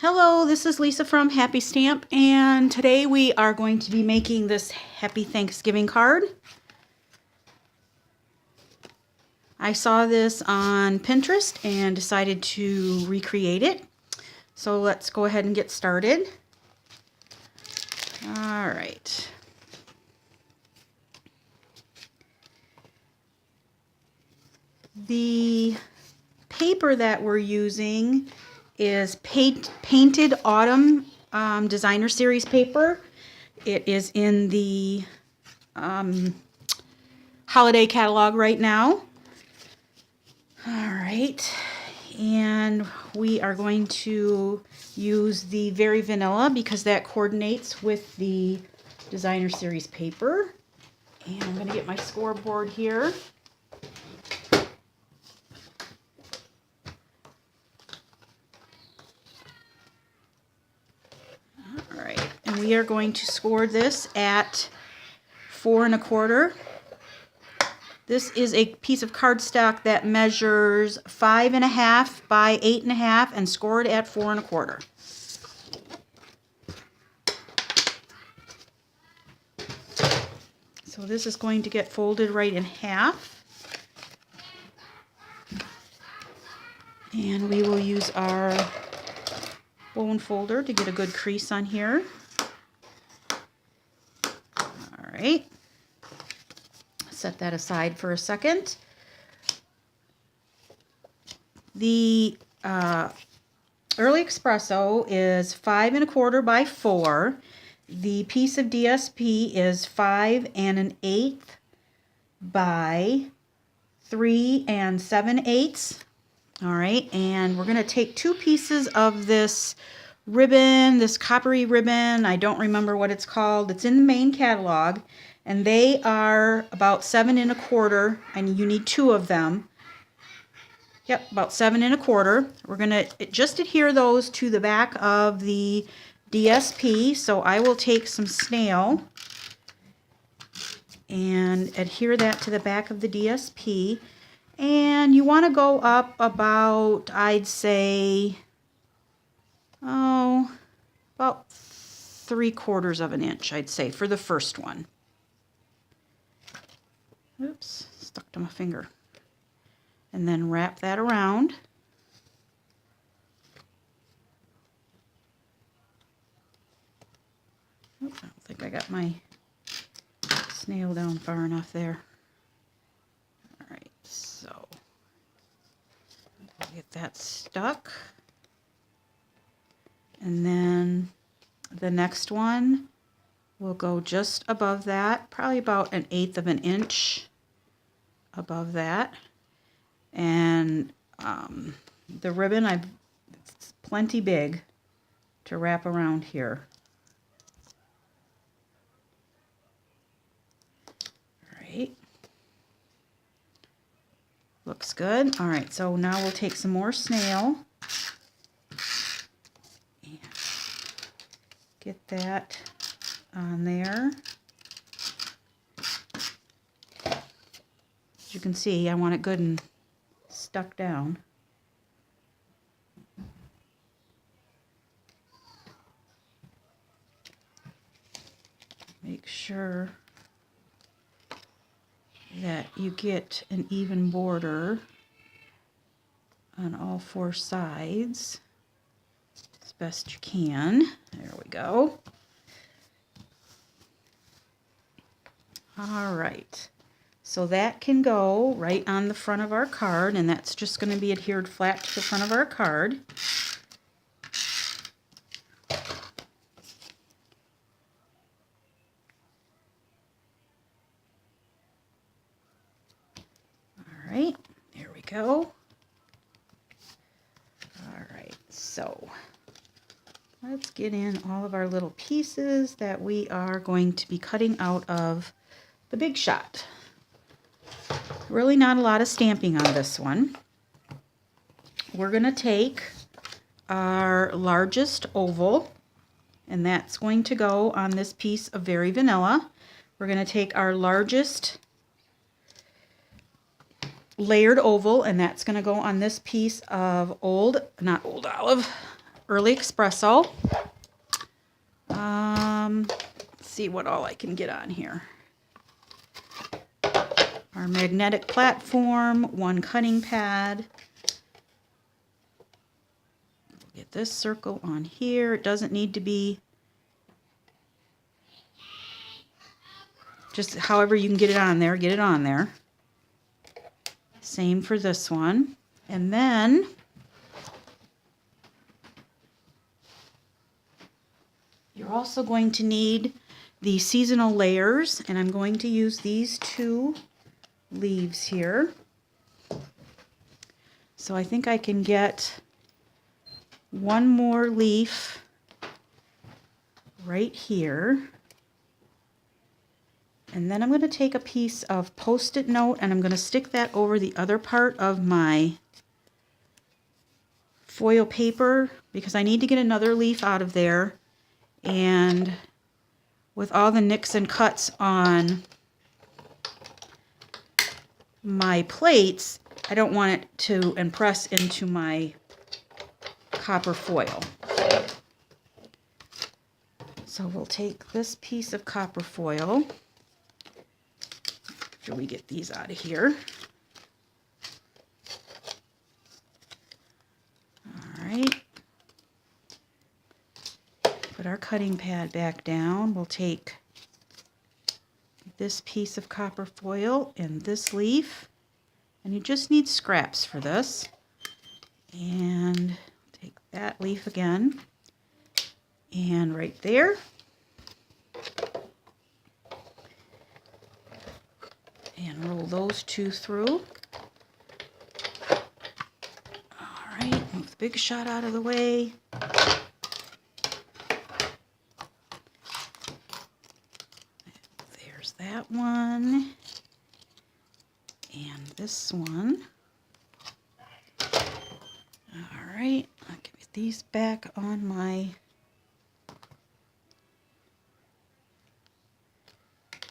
Hello, this is Lisa from Happy Stamp, and today we are going to be making this Happy Thanksgiving card. I saw this on Pinterest and decided to recreate it. So let's go ahead and get started. All right. The paper that we're using is Painted Autumn Designer Series paper. It is in the holiday catalog right now. All right, and we are going to use the Very Vanilla because that coordinates with the Designer Series paper. And I'm going to get my scoreboard here. And we are going to score this at 4 1/4. This is a piece of cardstock that measures 5 1/2 by 8 1/2 and scored at 4 1/4. So this is going to get folded right in half. And we will use our bone folder to get a good crease on here. All right, set that aside for a second. The Early Espresso is 5 1/4 by 4. The piece of DSP is 5 1/8 by 3 7/8. All right, and we're going to take 2 pieces of this ribbon, this coppery ribbon. I don't remember what it's called. It's in the main catalog, and they are about 7 1/4, and you need 2 of them. Yep, about 7 1/4. We're going to just adhere those to the back of the DSP, so I will take some snail and adhere that to the back of the DSP. And you want to go up about, I'd say, about 3/4 of an inch, I'd say, for the first one. Oops, stuck to my finger. And then wrap that around. Oops, I don't think I got my snail down far enough there. All right, so get that stuck. And then the next one will go just above that, probably about 1/8 of an inch above that. And the ribbon, it's plenty big to wrap around here. All right. Looks good. All right, so now we'll take some more snail. Get that on there. As you can see, I want it good and stuck down. Make sure that you get an even border on all 4 sides as best you can. There we go. All right, so that can go right on the front of our card, and that's just going to be adhered flat to the front of our card. All right, there we go. All right, so let's get in all of our little pieces that we are going to be cutting out of the Big Shot. Really not a lot of stamping on this one. We're going to take our largest oval, and that's going to go on this piece of Very Vanilla. We're going to take our largest layered oval, and that's going to go on this piece of not Old Olive, Early Espresso. Let's see what all I can get on here. Our magnetic platform, 1 cutting pad. Get this circle on here. It doesn't need to be, just however you can get it on there, get it on there. Same for this one. And then you're also going to need the seasonal layers, and I'm going to use these 2 leaves here. So I think I can get 1 more leaf right here. And then I'm going to take a piece of Post-it note and I'm going to stick that over the other part of my foil paper because I need to get another leaf out of there. And with all the nicks and cuts on my plates, I don't want it to impress into my copper foil. So we'll take this piece of copper foil after we get these out of here. All right. Put our cutting pad back down. We'll take this piece of copper foil and this leaf, and you just need scraps for this. And take that leaf again, and right there. And roll those 2 through. All right, move the big shot out of the way. There's that one. And this one. All right, I'll get these back on my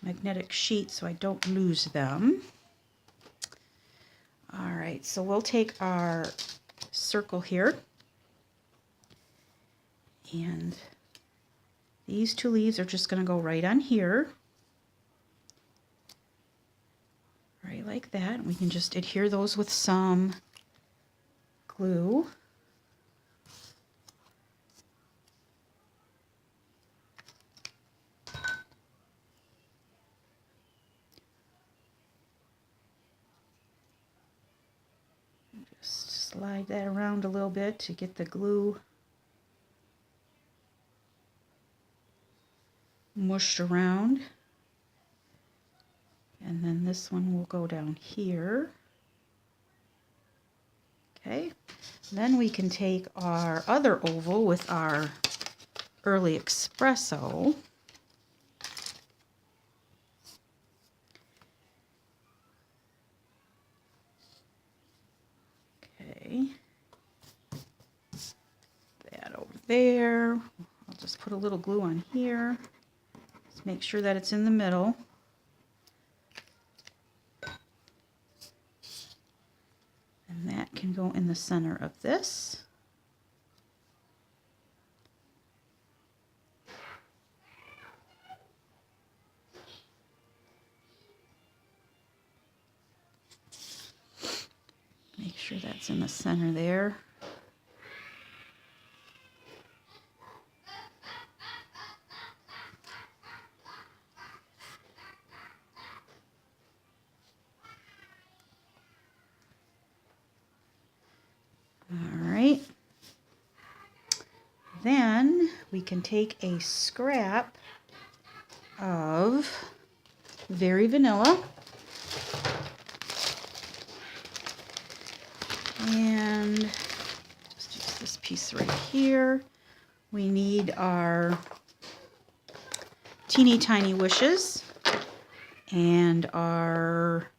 magnetic sheet so I don't lose them. All right, so we'll take our circle here, and these 2 leaves are just going to go right on here, right like that. We can just adhere those with some glue. Just slide that around a little bit to get the glue mushed around. And then this one will go down here. Okay, then we can take our other oval with our Early Espresso. Okay, that over there. I'll just put a little glue on here. Just make sure that it's in the middle. And that can go in the center of this. Make sure that's in the center there. All right. Then we can take a scrap of Very Vanilla and just use this piece right here. We need our Teeny Tiny Wishes and our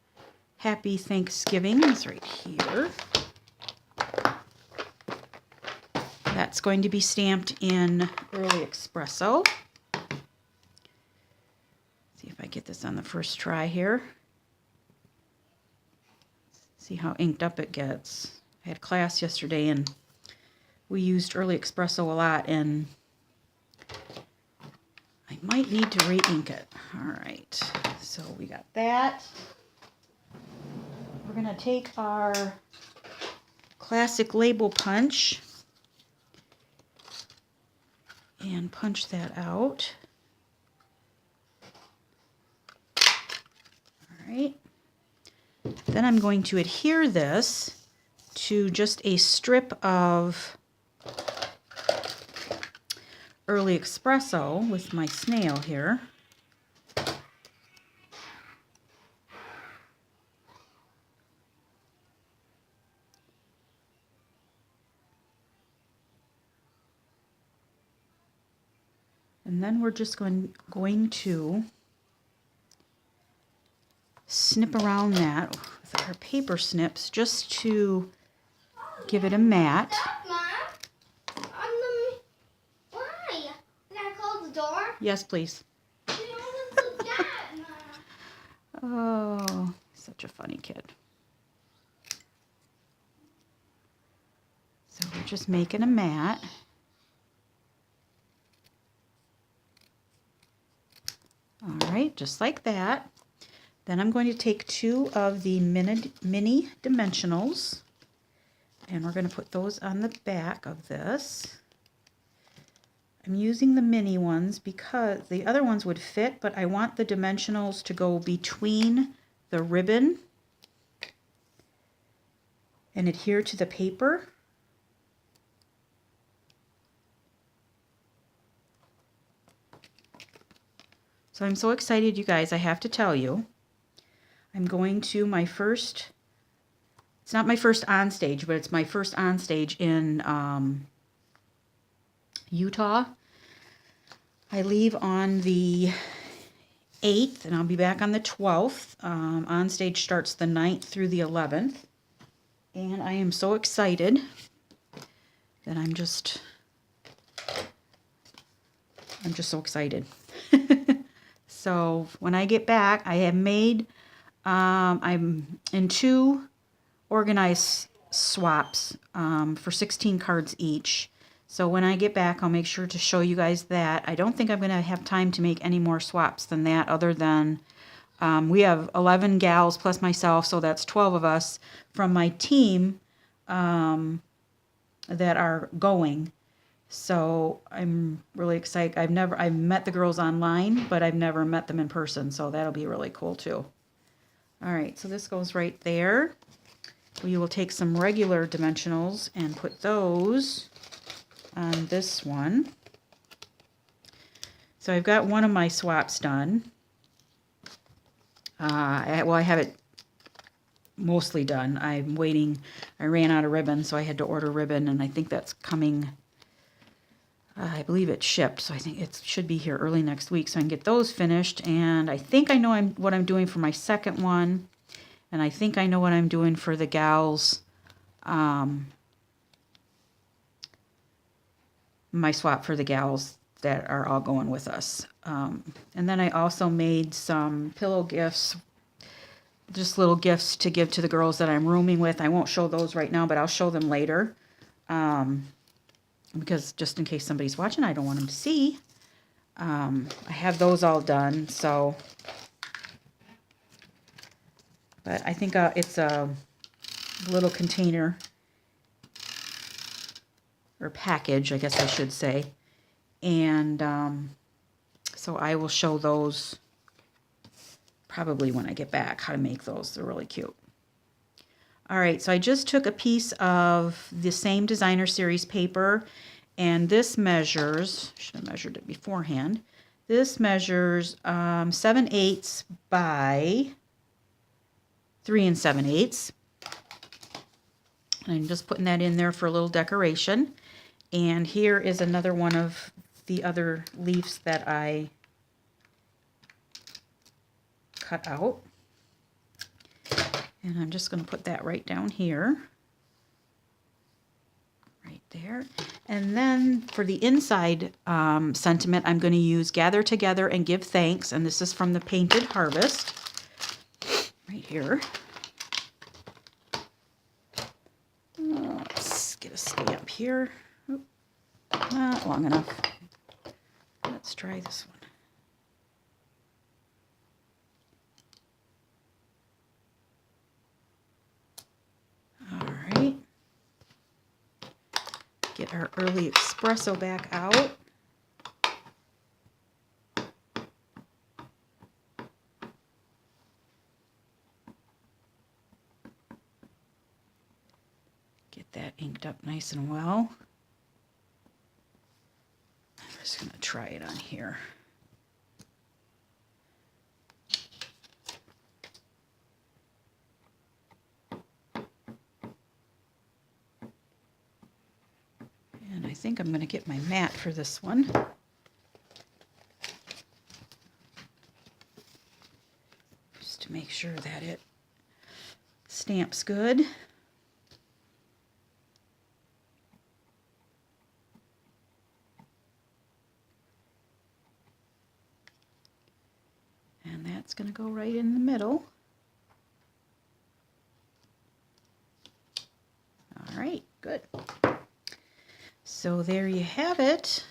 Happy Thanksgiving is right here. That's going to be stamped in Early Espresso. See if I get this on the first try here. See how inked up it gets. I had class yesterday and we used Early Espresso a lot, and I might need to re-ink it. All right, so we got that. We're going to take our classic label punch and punch that out. All right. Then I'm going to adhere this to just a strip of Early Espresso with my snail here. And then we're just going to snip around that with our paper snips just to give it a mat. Mom, why? I gotta close the door? Yes, please. Oh, such a funny kid. So we're just making a mat. All right, just like that. Then I'm going to take 2 of the mini dimensionals, and we're going to put those on the back of this. I'm using the mini ones because the other ones would fit, but I want the dimensionals to go between the ribbon and adhere to the paper. So I'm so excited, you guys, I have to tell you. I'm going to my first, it's not my first on stage, but it's my first on stage in Utah. I leave on the 8th, and I'll be back on the 12th. On stage starts the 9th through the 11th. And I am so excited that I'm just so excited. So when I get back, I have made, I'm in 2 organized swaps for 16 cards each. So when I get back, I'll make sure to show you guys that. I don't think I'm going to have time to make any more swaps than that, other than we have 11 gals plus myself, so that's 12 of us from my team that are going. So I'm really excited. I've met the girls online, but I've never met them in person, so that'll be really cool too. All right, so this goes right there. We will take some regular dimensionals and put those on this one. So I've got one of my swaps done. I have it mostly done. I'm waiting. I ran out of ribbon, so I had to order ribbon, and I think that's coming. I believe it's shipped, so I think it should be here early next week, so I can get those finished. And I think I know what I'm doing for my second one, and I think I know what I'm doing for the gals. My swap for the gals that are all going with us. And then I also made some pillow gifts, just little gifts to give to the girls that I'm rooming with. I won't show those right now, but I'll show them later. Because just in case somebody's watching, I don't want them to see. I have those all done, so. But I think it's a little container, or package, I guess I should say. And so I will show those probably when I get back, how to make those. They're really cute. All right, so I just took a piece of the same designer series paper, and this measures, should have measured it beforehand. This measures 7/8 by 3 7/8. I'm just putting that in there for a little decoration. And here is another one of the other leaves that I cut out. And I'm just going to put that right down here. Right there. And then for the inside sentiment, I'm going to use Gather Together and Give Thanks. And this is from the Painted Harvest. Right here. Let's get a stamp here. not long enough. Let's try this one. All right. Get our early espresso back out. Get that inked up nice and well. I'm just going to try it on here. And I think I'm going to get my mat for this one. Just to make sure that it stamps good. And that's going to go right in the middle. All right, good. So there you have it.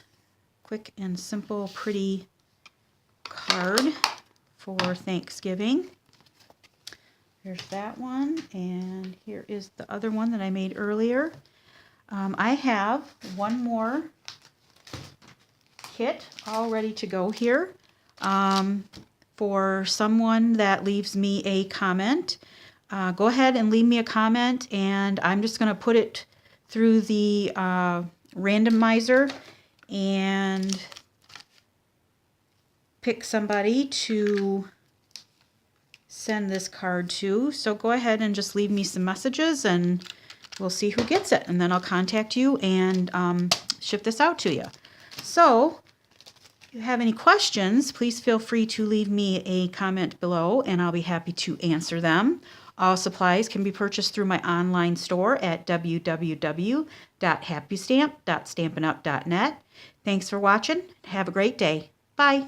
Quick and simple, pretty card for Thanksgiving. Here's that one, and here is the other one that I made earlier. I have one more kit all ready to go here for someone that leaves me a comment. Go ahead and leave me a comment, and I'm just going to put it through the randomizer and pick somebody to send this card to. So go ahead and just leave me some messages and we'll see who gets it, and then I'll contact you and ship this out to you. So if you have any questions, please feel free to leave me a comment below and I'll be happy to answer them. All supplies can be purchased through my online store at www.happystamp.stampinup.net. Thanks for watching. Have a great day. Bye.